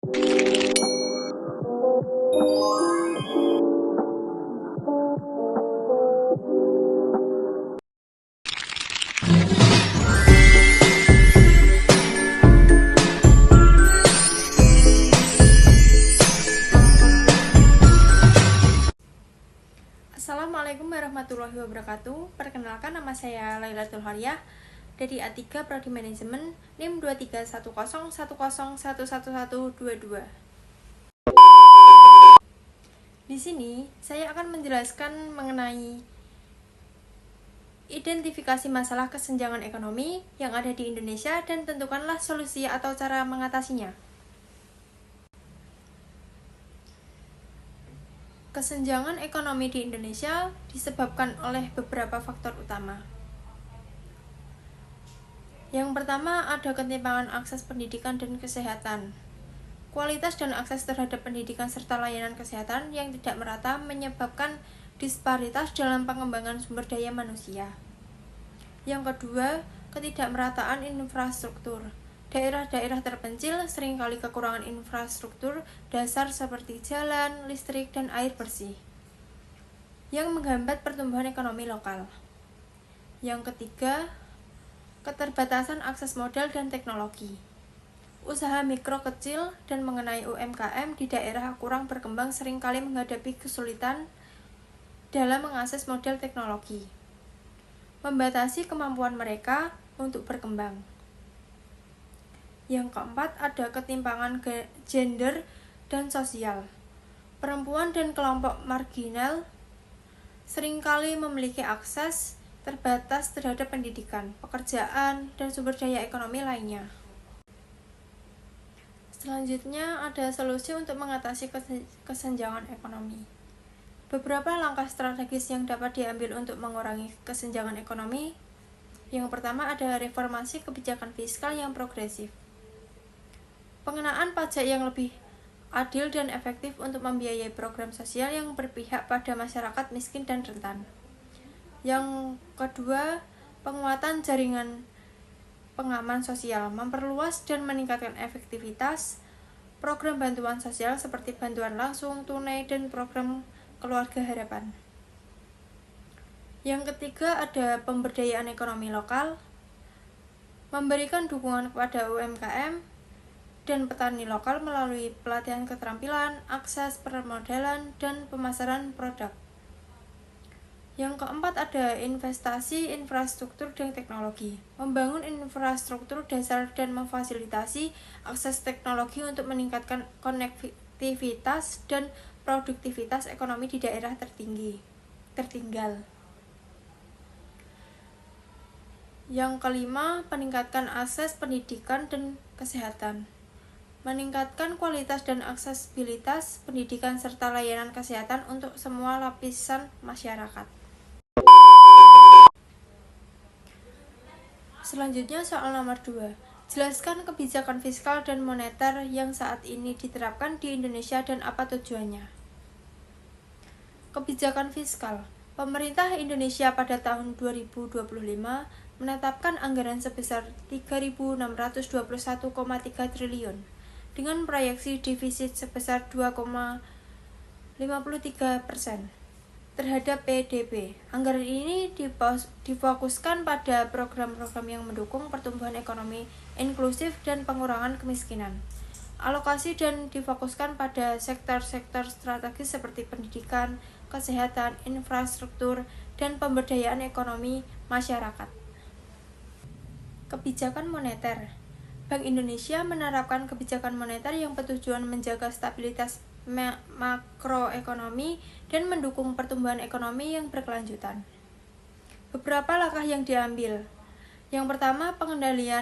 Assalamualaikum warahmatullahi wabarakatuh. Perkenalkan, nama saya Lailatul Hariah dari A3 Prodi Manajemen, NIM 231010111122. Di sini saya akan menjelaskan mengenai identifikasi masalah kesenjangan ekonomi yang ada di Indonesia dan tentukanlah solusi atau cara mengatasinya. Kesenjangan ekonomi di Indonesia disebabkan oleh beberapa faktor utama. Yang pertama, ada ketimpangan akses pendidikan dan kesehatan. Kualitas dan akses terhadap pendidikan serta layanan kesehatan yang tidak merata menyebabkan disparitas dalam pengembangan sumber daya manusia. Yang kedua, ketidakmerataan infrastruktur. Daerah-daerah terpencil seringkali kekurangan infrastruktur dasar seperti jalan, listrik, dan air bersih, yang menghambat pertumbuhan ekonomi lokal. Yang ketiga, keterbatasan akses modal dan teknologi. Usaha mikro kecil dan mengenai UMKM di daerah kurang berkembang seringkali menghadapi kesulitan dalam mengakses modal teknologi, membatasi kemampuan mereka untuk berkembang. Yang keempat, ada ketimpangan gender dan sosial. Perempuan dan kelompok marginal seringkali memiliki akses terbatas terhadap pendidikan, pekerjaan, dan sumber daya ekonomi lainnya. Selanjutnya, ada solusi untuk mengatasi kesenjangan ekonomi. Beberapa langkah strategis yang dapat diambil untuk mengurangi kesenjangan ekonomi. Yang pertama, ada reformasi kebijakan fiskal yang progresif. Pengenaan pajak yang lebih adil dan efektif untuk membiayai program sosial yang berpihak pada masyarakat miskin dan rentan. Yang kedua, penguatan jaringan pengaman sosial, memperluas dan meningkatkan efektivitas program bantuan sosial seperti bantuan langsung, tunai, dan program keluarga harapan. Yang ketiga, ada pemberdayaan ekonomi lokal, memberikan dukungan kepada UMKM dan petani lokal melalui pelatihan keterampilan, akses permodalan, dan pemasaran produk. Yang keempat, ada investasi infrastruktur dan teknologi, membangun infrastruktur dasar dan memfasilitasi akses teknologi untuk meningkatkan konektivitas dan produktivitas ekonomi di daerah tertinggal. Yang kelima, peningkatan akses pendidikan dan kesehatan, meningkatkan kualitas dan aksesibilitas pendidikan serta layanan kesehatan untuk semua lapisan masyarakat. Selanjutnya, soal nomor 2. Jelaskan kebijakan fiskal dan moneter yang saat ini diterapkan di Indonesia dan apa tujuannya. Kebijakan fiskal. Pemerintah Indonesia pada tahun 2025 menetapkan anggaran sebesar 3.621,3 triliun dengan proyeksi defisit sebesar 2,53% terhadap PDB. Anggaran ini difokuskan pada program-program yang mendukung pertumbuhan ekonomi inklusif dan pengurangan kemiskinan. Alokasi dan difokuskan pada sektor-sektor strategis seperti pendidikan, kesehatan, infrastruktur, dan pemberdayaan ekonomi masyarakat. Kebijakan moneter. Bank Indonesia menerapkan kebijakan moneter yang bertujuan menjaga stabilitas makroekonomi dan mendukung pertumbuhan ekonomi yang berkelanjutan. Beberapa langkah yang diambil. Yang pertama, pengendalian